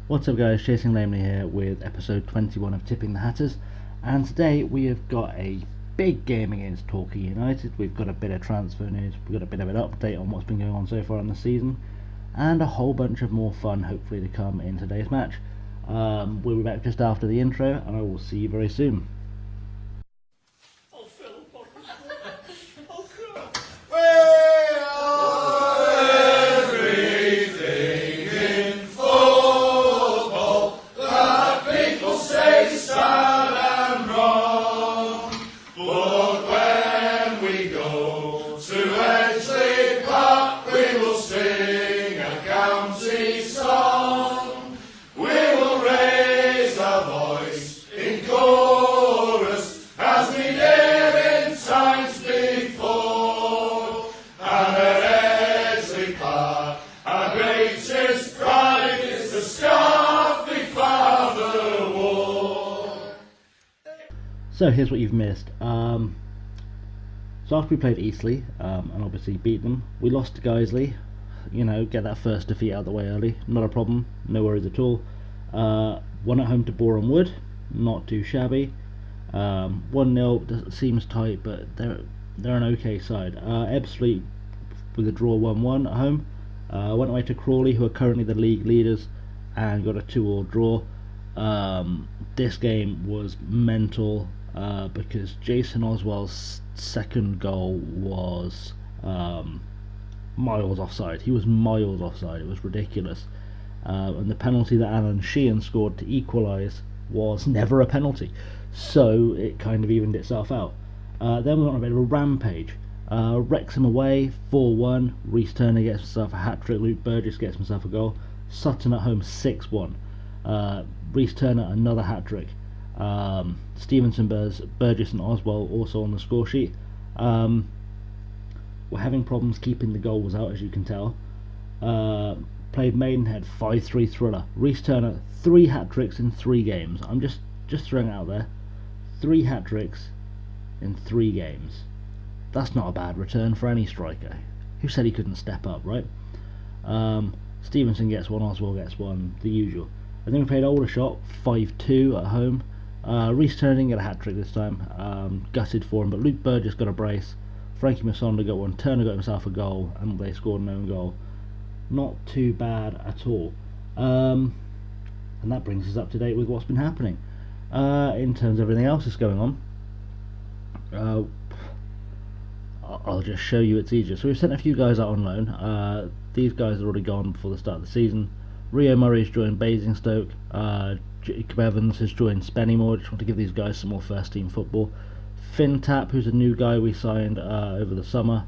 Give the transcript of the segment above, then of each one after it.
What's up guys, ChasingLamely here with episode 21 of Tipping the Hatters, and today we have got a big game against Torquay United. We've got a bit of transfer news, we've got a bit of an update on what's been going on so far in the season, and a whole bunch of more fun hopefully to come in today's match. We'll be back just after the intro, and I will see you very soon. So here's what you've missed. So after we played Eastleigh and obviously beat them, we lost to Guiseley. You know, get that first defeat out of the way early, not a problem, no worries at all. Won at home to Boreham Wood, not too shabby. 1-0 seems tight, but they're an okay side. Ebbsfleet with a draw 1-1 at home. Went away to Crawley, who are currently the league leaders, and got a 2-2 draw. This game was mental because Jason Oswell's second goal was miles offside. He was miles offside. It was ridiculous. And the penalty that Alan Sheehan scored to equalise was never a penalty, so it kind of evened itself out. Then we went on a bit of a rampage. Wrexham away 4-1. Reece Turner gets himself a hat-trick. Luke Burgess gets himself a goal. Sutton at home 6-1. Reece Turner another hat-trick. Stevenson, Burgess and Oswell also on the score sheet. We're having problems keeping the goals out, as you can tell. Played Maidenhead 5-3 thriller. Reece Turner 3 hat-tricks in 3 games. I'm just throwing it out there. 3 hat-tricks in 3 games. That's not a bad return for any striker. Who said he couldn't step up, right? Stevenson gets one, Oswell gets one, the usual. And then we played Aldershot 5-2 at home. Reece Turner didn't get a hat-trick this time, gutted for him, but Luke Burgess got a brace. Frankie Masonda got one, Turner got himself a goal, and they scored an own goal. Not too bad at all. And that brings us up to date with what's been happening. In terms of everything else that's going on, I'll just show you, it's easier. So we've sent a few guys out on loan. These guys are already gone before the start of the season. Rio Murray's joined Basingstoke. Jacob Evans has joined Spennymoor. Just want to give these guys some more first team football. Finn Tapp, who's a new guy we signed over the summer.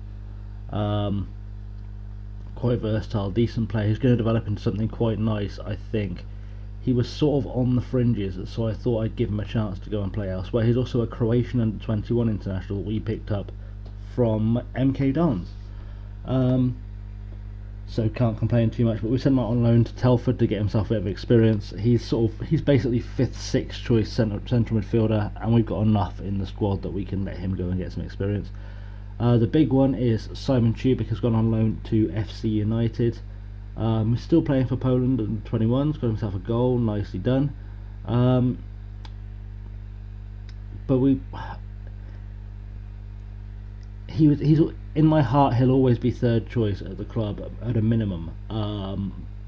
Quite versatile, decent player. He's going to develop into something quite nice, I think. He was sort of on the fringes, so I thought I'd give him a chance to go and play elsewhere. He's also a Croatian under-21 international we picked up from MK Dons. So can't complain too much, but we sent him out on loan to Telford to get himself a bit of experience. He's basically 5th, 6th choice central midfielder, and we've got enough in the squad that we can let him go and get some experience. The big one is Simon Tubic has gone on loan to FC United. He's still playing for Poland and 21s, got himself a goal, nicely done. But he's in my heart, he'll always be 3rd choice at the club at a minimum.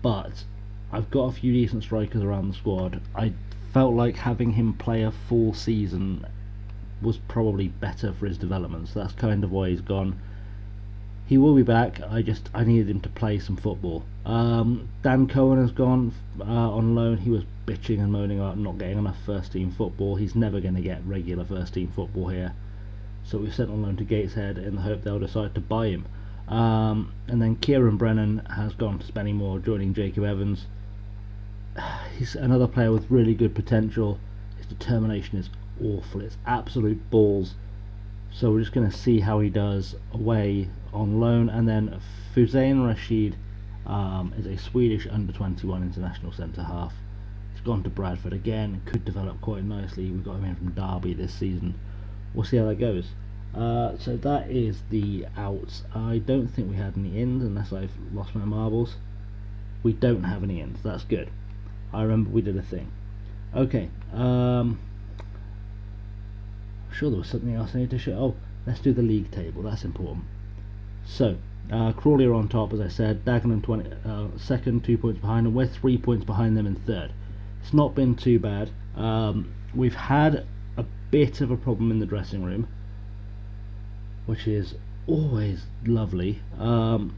But I've got a few decent strikers around the squad. I felt like having him play a full season was probably better for his development, so that's kind of why he's gone. He will be back. I needed him to play some football. Dan Cohen has gone on loan. He was bitching and moaning about not getting enough first team football. He's never going to get regular first team football here, so we've sent on loan to Gateshead in the hope they'll decide to buy him. And then Kieran Brennan has gone to Spennymoor, joining Jacob Evans. He's another player with really good potential. His determination is awful. It's absolute balls. So we're just going to see how he does away on loan. And then Fuzain Rashid is a Swedish under-21 international centre half. He's gone to Bradford again, could develop quite nicely. We got him in from Derby this season. We'll see how that goes. So that is the outs. I don't think we had any ins unless I've lost my marbles. We don't have any ins, that's good. I remember we did a thing. Okay, sure there was something else I need to show. Oh, let's do the league table, that's important. So, Crawley are on top, as I said. Dagenham second, 2 points behind, and we're 3 points behind them in third. It's not been too bad. We've had a bit of a problem in the dressing room, which is always lovely. And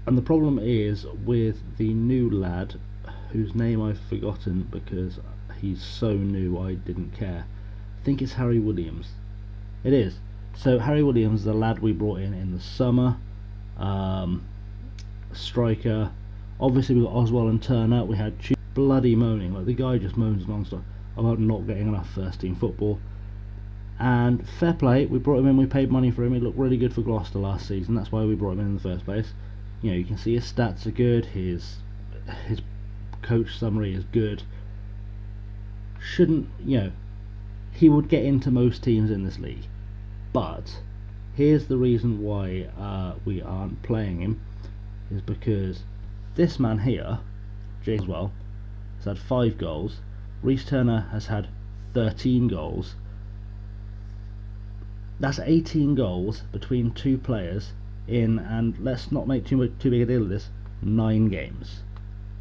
the problem is with the new lad, whose name I've forgotten because he's so new I didn't care. I think it's Harry Williams. It is. So Harry Williams, the lad we brought in the summer, striker. Obviously we got Oswald and Turner. We had bloody moaning, like the guy just moans non-stop about not getting enough first team football. And fair play, we brought him in, we paid money for him. He looked really good for Gloucester last season. That's why we brought him in the first place. You know, you can see his stats are good. His coach summary is good. Shouldn't, you know, he would get into most teams in this league. But here's the reason why we aren't playing him, is because this man here, James Well, has had 5 goals. Reece Turner has had 13 goals. That's 18 goals between 2 players in, and let's not make too big a deal of this, 9 games.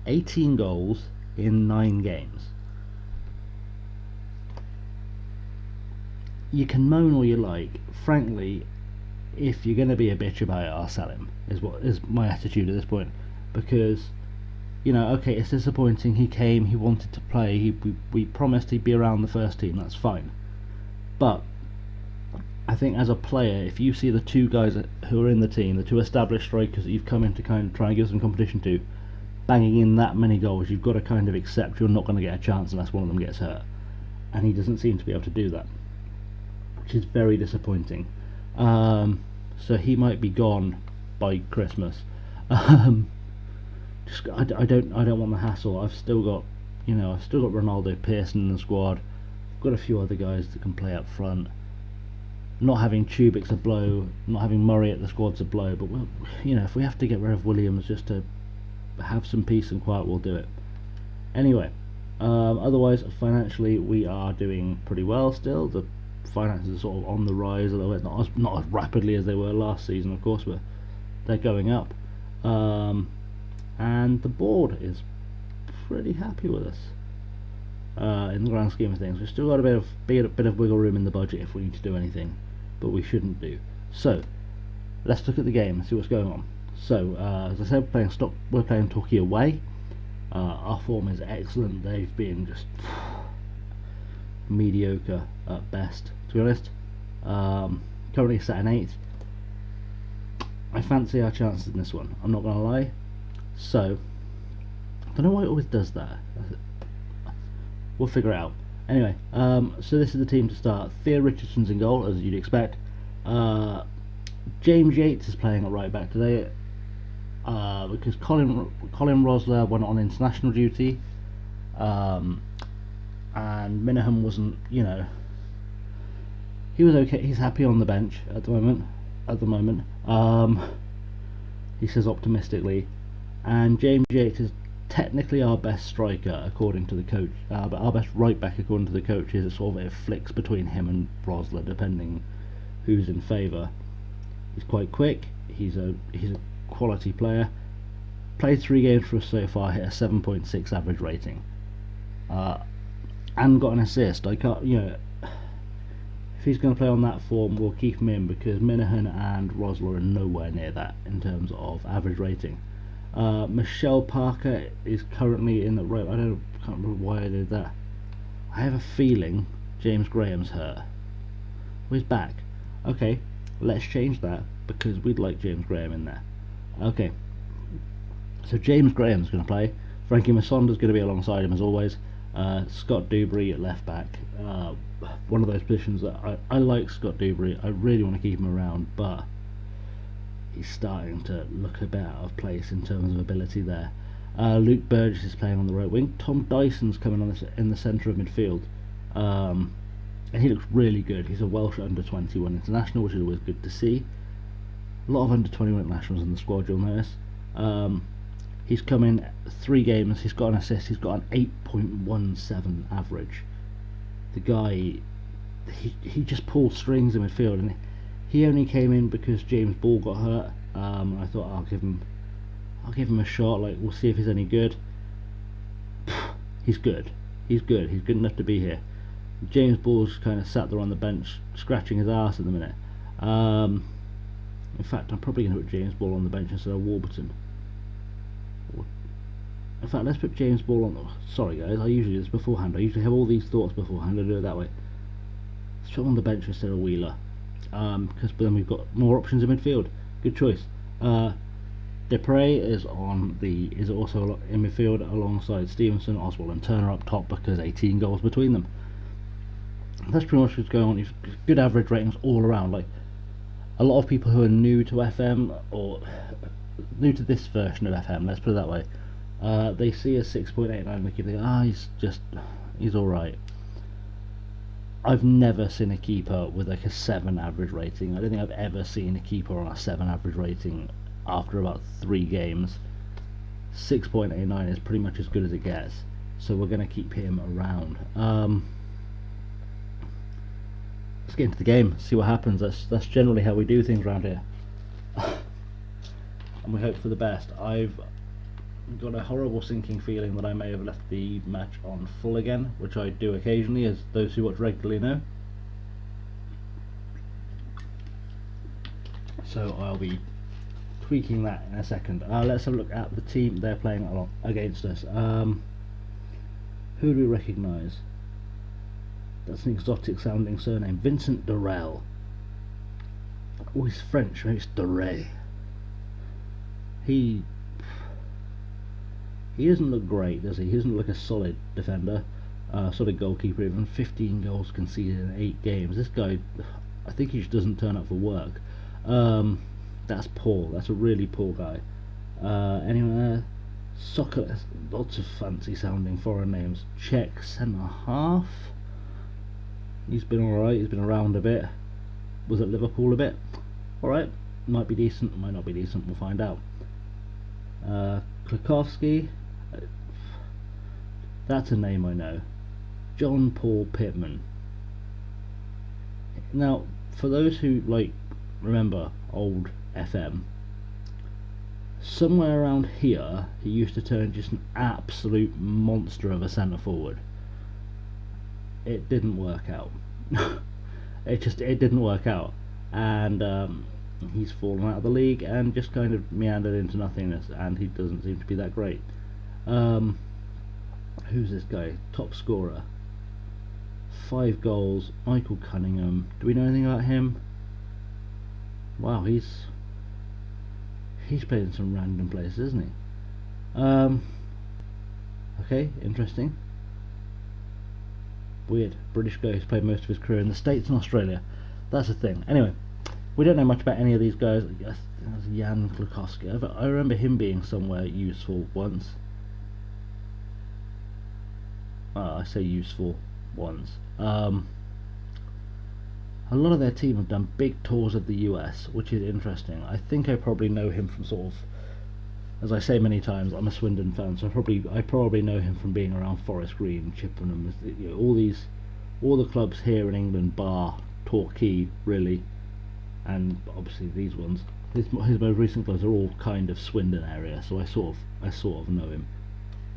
18 goals in 9 games. You can moan all you like. Frankly, if you're going to be a bitch about it, I'll sell him, is what is my attitude at this point. Because, you know, okay, it's disappointing. He came, he wanted to play, we promised he'd be around the first team, that's fine. But I think as a player, if you see the 2 guys who are in the team, the 2 established strikers that you've come in to kind of try and give some competition to, banging in that many goals, you've got to kind of accept you're not going to get a chance unless one of them gets hurt. And he doesn't seem to be able to do that, which is very disappointing. So he might be gone by Christmas. I don't want the hassle. I've still got Ronaldo, Pearson in the squad. I've got a few other guys that can play up front. Not having Tubic's a blow. Not having Murray at the squad's a blow. But well, you know, if we have to get rid of Williams just to have some peace and quiet, we'll do it. Anyway, otherwise financially we are doing pretty well still. The finances are sort of on the rise a little bit, not as rapidly as they were last season, of course, but they're going up. And the board is pretty happy with us in the grand scheme of things. We've still got a bit of wiggle room in the budget if we need to do anything, but we shouldn't do. So let's look at the game and see what's going on. So as I said, we're playing Torquay away. Our form is excellent. They've been just mediocre at best, to be honest. Currently sat in 8th. I fancy our chances in this one, I'm not going to lie. So I don't know why it always does that. We'll figure it out. Anyway, so this is the team to start. Theo Richardson's in goal, as you'd expect. James Yates is playing at right back today because Colin Rosler went on international duty, and Minahan wasn't, you know, he was okay. He's happy on the bench at the moment. He says optimistically, and James Yates is technically our best striker according to the coach, but our best right back according to the coach. Is sort of, it flicks between him and Rosler depending who's in favour. He's quite quick. He's a quality player. Played 3 games for us so far. Hit a 7.6 average rating, and got an assist. I can't, you know, if he's going to play on that form, we'll keep him in because Minahan and Rosler are nowhere near that in terms of average rating. Michelle Parker is currently in the right. Can't remember why I did that. I have a feeling James Graham's hurt. Well, he's back. Okay, let's change that because we'd like James Graham in there. Okay, so James Graham's going to play. Frankie Masonda's going to be alongside him as always. Scott Dewberry at left back. One of those positions that I like Scott Dewberry. I really want to keep him around, but he's starting to look a bit out of place in terms of ability there. Luke Burgess is playing on the right wing. Tom Dyson's coming on in the centre of midfield, and he looks really good. He's a Welsh under-21 international, which is always good to see. A lot of under-21 internationals in the squad, you'll notice. He's come in 3 games, he's got an assist, he's got an 8.17 average. The guy, he just pulls strings in midfield, and he only came in because James Ball got hurt. I thought I'll give him a shot. Like, we'll see if he's any good. He's good. He's good enough to be here. James Ball's kind of sat there on the bench scratching his arse at the minute. In fact, I'm probably going to put James Ball on the bench instead of Warburton. In fact, let's put James Ball on. Sorry guys, I usually do this beforehand. I usually have all these thoughts beforehand. I do it that way. Let's put him on the bench instead of Wheeler, because then we've got more options in midfield. Good choice. Depre is also in midfield alongside Stevenson, Oswald and Turner up top, because 18 goals between them. That's pretty much what's going on. He's good average ratings all around. Like, a lot of people who are new to FM, or new to this version of FM, let's put it that way, they see a 6.89 and they keep thinking, he's alright. I've never seen a keeper with like a 7 average rating. I don't think I've ever seen a keeper on a 7 average rating after about 3 games. 6.89 is pretty much as good as it gets, so we're going to keep him around. Let's get into the game, see what happens. That's generally how we do things around here. And we hope for the best. I've got a horrible sinking feeling that I may have left the match on full again, which I do occasionally, as those who watch regularly know. So I'll be tweaking that in a second. Let's have a look at the team they're playing along against us. Who do we recognise? That's an exotic sounding surname. Vincent Durrell. Oh, he's French, maybe it's Durrell. He doesn't look great, does he? He doesn't look like a solid defender, solid goalkeeper even. 15 goals conceded in 8 games. This guy, I think he just doesn't turn up for work. That's poor. That's a really poor guy. Anyone there? Soccer, lots of fancy sounding foreign names. Czech centre half. He's been alright, he's been around a bit. Was at Liverpool a bit. Alright, might be decent, might not be decent, we'll find out. Klukowski, that's a name I know. John Paul Pittman. Now, for those who remember old FM, somewhere around here he used to turn just an absolute monster of a centre forward. It didn't work out. it didn't work out, and he's fallen out of the league and just kind of meandered into nothingness, and he doesn't seem to be that great. Who's this guy? Top scorer, 5 goals, Michael Cunningham. Do we know anything about him? Wow, he's played in some random places, isn't he? Okay, interesting. Weird. British guy who's played most of his career in the States and Australia. That's the thing. Anyway, we don't know much about any of these guys. That's Jan Klukowski. I remember him being somewhere useful once. I say useful once. A lot of their team have done big tours of the US, which is interesting. I think I probably know him from sort of, as I say many times, I'm a Swindon fan, so I probably know him from being around Forest Green, Chippenham, all the clubs here in England, bar Torquay, really, and obviously these ones. His most recent clubs are all kind of Swindon area, so I sort of know him,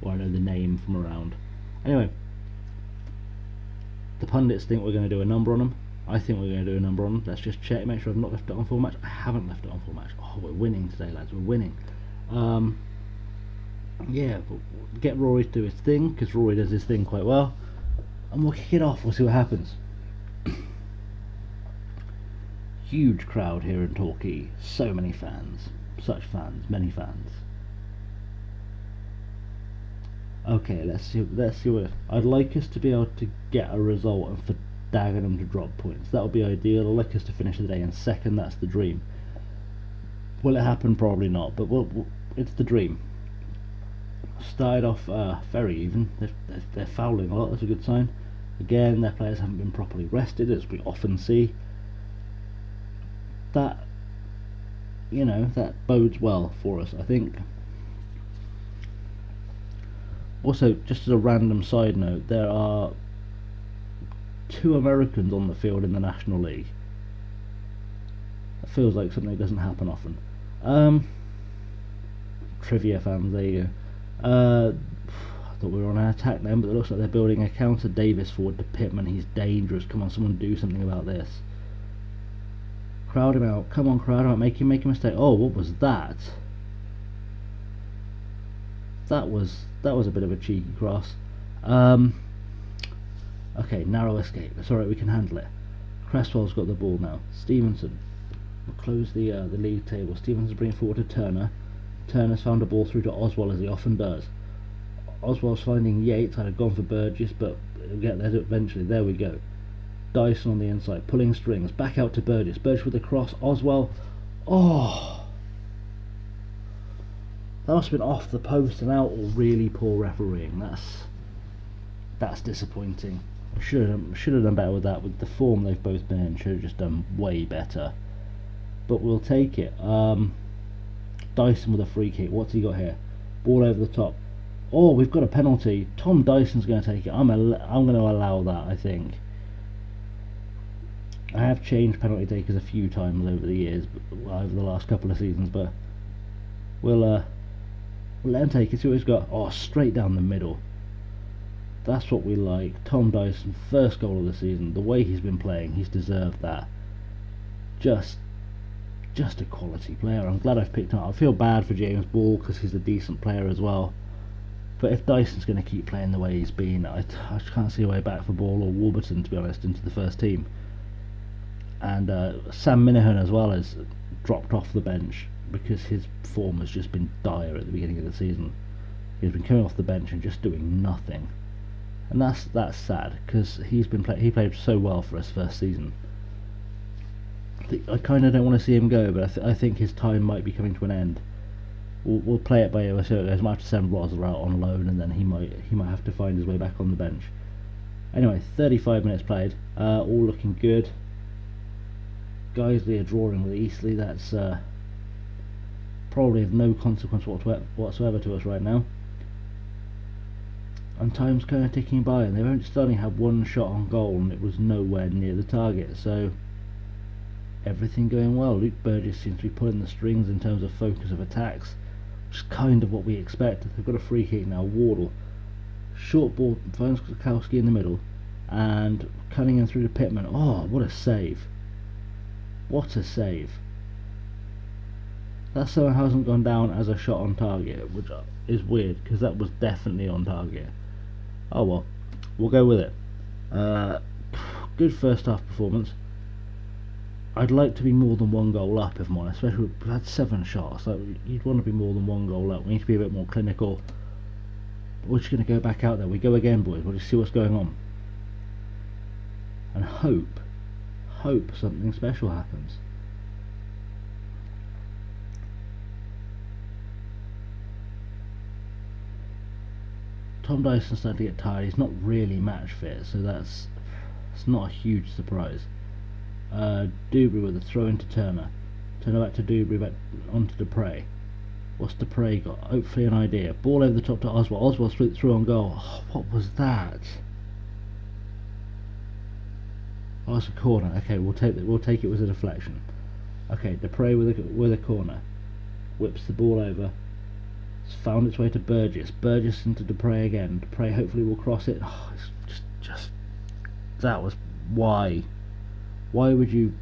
or I know the name from around. Anyway, the pundits think we're going to do a number on him. I think we're going to do a number on him. Let's just check, make sure I've not left it on full match. I haven't left it on full match. Oh, we're winning today, lads. We're winning. Yeah, but get Rory to do his thing, because Rory does his thing quite well, and we'll kick it off. We'll see what happens. Huge crowd here in Torquay. So many fans. Such fans. Many fans. Okay, let's see what I'd like us to be able to get a result and for Dagenham to drop points. That would be ideal. I'd like us to finish the day in second. That's the dream. Will it happen? Probably not, but it's the dream. Started off very even. They're fouling a lot. That's a good sign. Again, their players haven't been properly rested, as we often see. That bodes well for us, I think. Also, just as a random side note, there are 2 Americans on the field in the National League. It feels like something that doesn't happen often. Trivia fans, there you go. I thought we were on an attack then, but it looks like they're building a counter Davis forward to Pittman. He's dangerous. Come on, someone do something about this. Crowd him out. Come on, crowd him out. Make a mistake. Oh, what was that? That was a bit of a cheeky cross. Okay, narrow escape. That's alright, we can handle it. Cresswell's got the ball now. Stevenson will close the league table. Stevenson's bringing forward to Turner. Turner's found a ball through to Oswald, as he often does. Oswald's finding Yates. I'd have gone for Burgess, but he'll get there eventually. There we go. Dyson on the inside, pulling strings. Back out to Burgess. Burgess with the cross. Oswald. Oh! That must have been off the post and out, or really poor refereeing. That's disappointing. Should have done better with that. With the form they've both been in, should have just done way better. But we'll take it. Dyson with a free kick. What's he got here? Ball over the top. Oh, we've got a penalty. Tom Dyson's going to take it. I'm going to allow that, I think. I have changed penalty takers a few times over the years, over the last couple of seasons, but we'll let him take it. See what he's got. Oh, straight down the middle. That's what we like. Tom Dyson, first goal of the season. The way he's been playing, he's deserved that. Just a quality player. I'm glad I've picked him up. I feel bad for James Ball because he's a decent player as well. But if Dyson's going to keep playing the way he's been, I just can't see a way back for Ball or Warburton, to be honest, into the first team. And Sam Minahan as well has dropped off the bench because his form has just been dire at the beginning of the season. He's been coming off the bench and just doing nothing, and that's sad because he played so well for us first season. I kind of don't want to see him go, but I think his time might be coming to an end. We'll play it by ear. So it goes. Might have to send Rosler out on loan, and then he might have to find his way back on the bench. Anyway, 35 minutes played, all looking good. Guiseley are drawing with Eastleigh. That's probably of no consequence whatsoever to us right now. And time's kind of ticking by, and they've only had one shot on goal, and it was nowhere near the target. So everything going well. Luke Burgess seems to be pulling the strings in terms of focus of attacks, which is kind of what we expected. They've got a free kick now. Wardle, short ball, finds Kwiatkowski in the middle, and Cunningham through to Pittman. Oh, what a save! What a save! That somehow hasn't gone down as a shot on target, which is weird because that was definitely on target. Oh well, we'll go with it. Good first half performance. I'd like to be more than one goal up, if I'm honest. Especially we've had 7 shots. Like, you'd want to be more than one goal up. We need to be a bit more clinical. But we're just going to go back out there. We go again, boys. We'll just see what's going on and hope something special happens. Tom Dyson's starting to get tired. He's not really match fit, so it's not a huge surprise. Dubry with a throw into Turner. Turner back to Dubry, back onto Dupre. What's Dupre got? Hopefully an idea. Ball over the top to Oswald. Oswald split through on goal. Oh, what was that? Oh, it's a corner. Okay, we'll take it as a deflection. Okay, Dupre with a corner. Whips the ball over. It's found its way to Burgess. Burgess into Dupre again. Dupre hopefully will cross it. Oh, it's just that was why. Why would you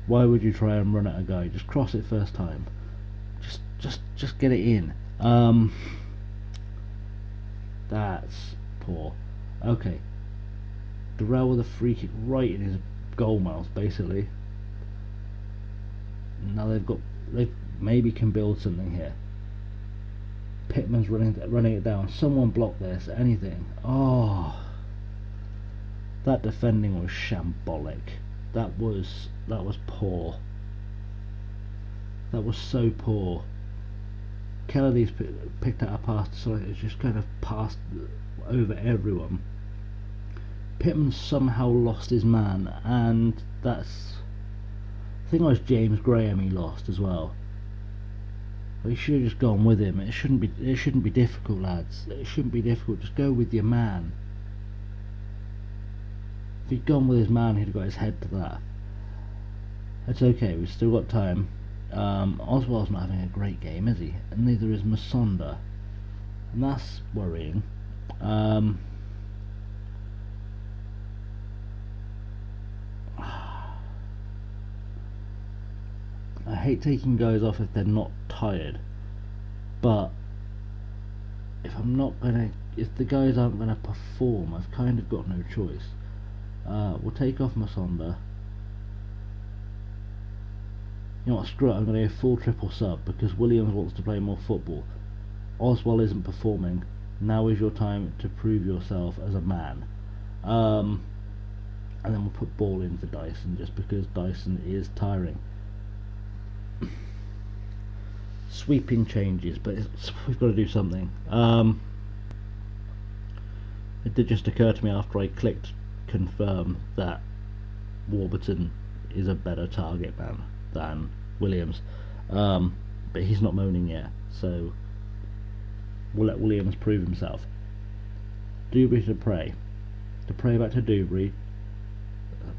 try and run at a guy? Just cross it first time. Just get it in. That's poor. Okay. Durrell with a free kick right in his goal mouth, basically. Now they maybe can build something here. Pittman's running it down. Someone block this. Anything. Oh, that defending was shambolic. That was poor. That was so poor. Kennedy's picked out a pass, so it's just kind of passed over everyone. Pittman somehow lost his man, and I think it was James Graham he lost as well. But you should have just gone with him. It shouldn't be difficult, lads. It shouldn't be difficult. Just go with your man. If he'd gone with his man, he'd have got his head to that. It's okay, we've still got time. Oswald's not having a great game, is he? And neither is Masonda. And that's worrying. I hate taking guys off if they're not tired, but if the guys aren't gonna perform, I've kind of got no choice. We'll take off Masonda. You know what, screw it, I'm going to go full triple sub because Williams wants to play more football. Oswald isn't performing. Now is your time to prove yourself as a man. And then we'll put Ball in for Dyson just because Dyson is tiring. Sweeping changes, but we've got to do something. It did just occur to me after I clicked confirm that Warburton is a better target man than Williams, but he's not moaning yet, so we'll let Williams prove himself. Dewberry to Dupre back to Dewberry.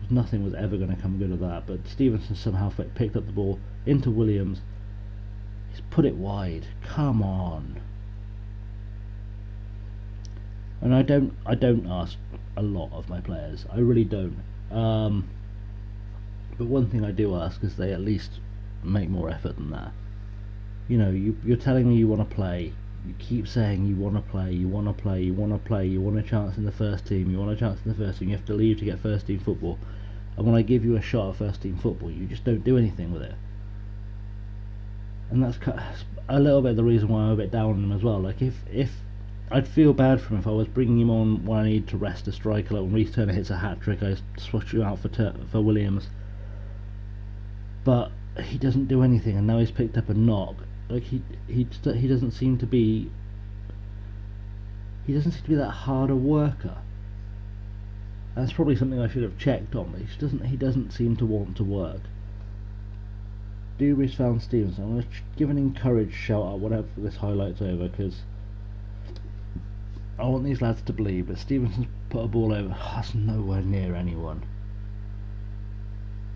Nothing was ever going to come good of that, but Stevenson somehow picked up the ball into Williams. He's put it wide. Come on. And I don't ask a lot of my players. I really don't. But one thing I do ask is they at least make more effort than that. You know, you're telling me you want to play. You keep saying you want to play, you want to play, you want to play, you want a chance in the first team, you want a chance in the first team, you have to leave to get first team football. And when I give you a shot at first team football, you just don't do anything with it. And that's a little bit the reason why I'm a bit down on him as well. Like, if I'd feel bad for him if I was bringing him on when I need to rest a striker. Like when Reece Turner hits a hat-trick, I switch him out for Williams. But he doesn't do anything, and now he's picked up a knock. Like he doesn't seem to be that hard a worker. That's probably something I should have checked on, but he doesn't seem to want to work. Dewberry's found Stevenson. I'm going to give an encouraged shout out whenever this highlight's over, because I want these lads to believe. But Stevenson's put a ball over. That's nowhere near anyone.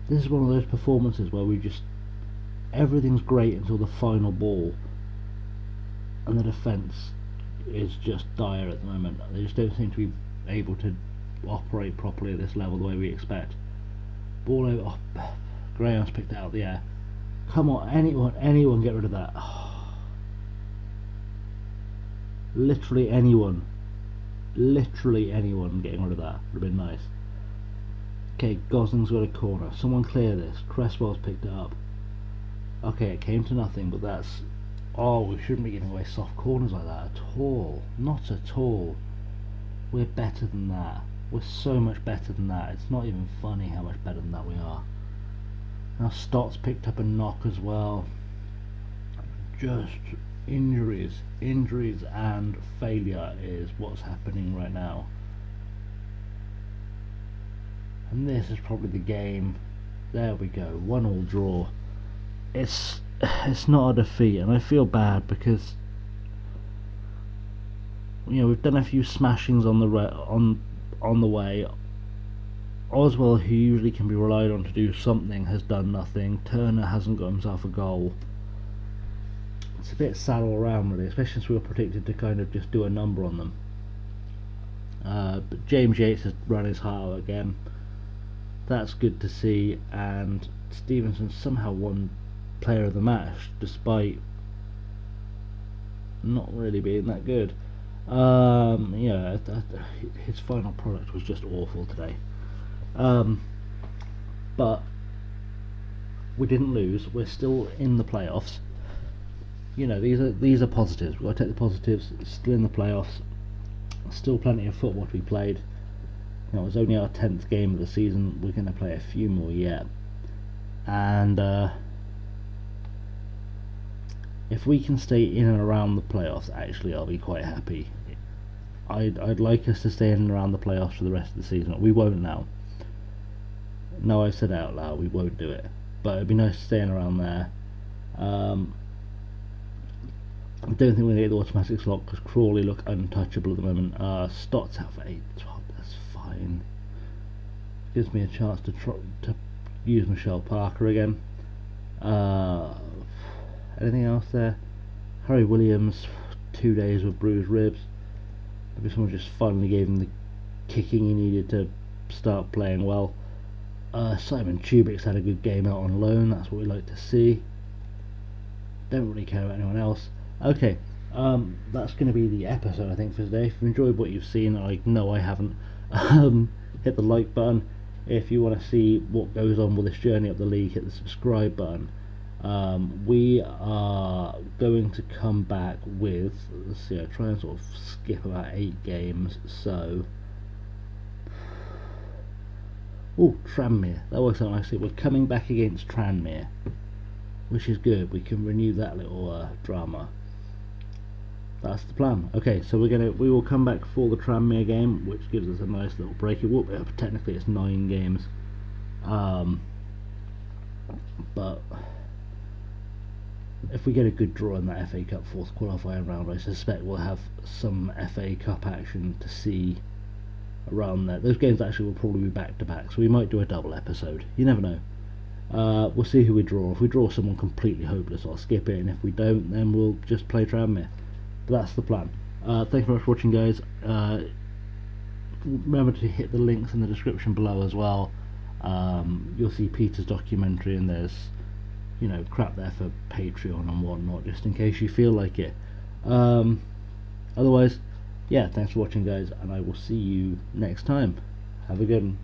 This is one of those performances where everything's great until the final ball, and the defence is just dire at the moment. They just don't seem to be able to operate properly at this level the way we expect. Ball over. Oh, Graham's picked it out of the air. Come on, anyone get rid of that. Oh. Literally anyone getting rid of that would have been nice. Okay, Gosling's got a corner. Someone clear this. Cresswell's picked it up. Okay, it came to nothing, but that's... Oh, we shouldn't be giving away soft corners like that at all. Not at all. We're better than that. We're so much better than that. It's not even funny how much better than that we are. Now Stott's picked up a knock as well. Just injuries and failure is what's happening right now. And this is probably the game. There we go, 1-1 draw. It's not a defeat, and I feel bad because, you know, we've done a few smashings on the way. Oswald, who usually can be relied on to do something, has done nothing. Turner hasn't got himself a goal. It's a bit sad all around, really, especially since we were predicted to kind of just do a number on them. But James Yates has run his heart out again. That's good to see, and Stevenson somehow won player of the match despite not really being that good. Yeah, his final product was just awful today. But we didn't lose. We're still in the playoffs. You know, these are positives. We've got to take the positives. Still in the playoffs. Still plenty of football to be played. You know, it was only our 10th game of the season. We're going to play a few more yet. And if we can stay in and around the playoffs, actually, I'll be quite happy. I'd like us to stay in and around the playoffs for the rest of the season. We won't now. No, I said it out loud, we won't do it. But it'd be nice to stay in around there. I don't think we're going to get the automatic slot because Crawley look untouchable at the moment. Stott's out for 8-12, that's fine. Gives me a chance to use Michelle Parker again. Anything else there? Harry Williams, 2 days with bruised ribs. Maybe someone just finally gave him the kicking he needed to start playing well. Simon Tubic's had a good game out on loan, that's what we like to see. Don't really care about anyone else. Okay, that's going to be the episode I think for today. If you enjoyed what you've seen, I know I haven't, hit the like button. If you want to see what goes on with this journey up the league, hit the subscribe button. We are going to come back with, let's see, I try and sort of skip about 8 games, so Tranmere, that works out nicely. We're coming back against Tranmere, which is good. We can renew that little drama. That's the plan. Okay, so we will come back for the Tranmere game, which gives us a nice little break. Technically it's 9 games, but if we get a good draw in that FA Cup 4th qualifying round, I suspect we'll have some FA Cup action to see around there. Those games actually will probably be back to back, so we might do a double episode. You never know. We'll see who we draw. If we draw someone completely hopeless, I'll skip it, and if we don't, then we'll just play Tranmere. But that's the plan. Thank you very much for watching, guys. Remember to hit the links in the description below as well. You'll see Peter's documentary, and there's crap there for Patreon and whatnot, just in case you feel like it. Otherwise, yeah, thanks for watching, guys, and I will see you next time. Have a good one.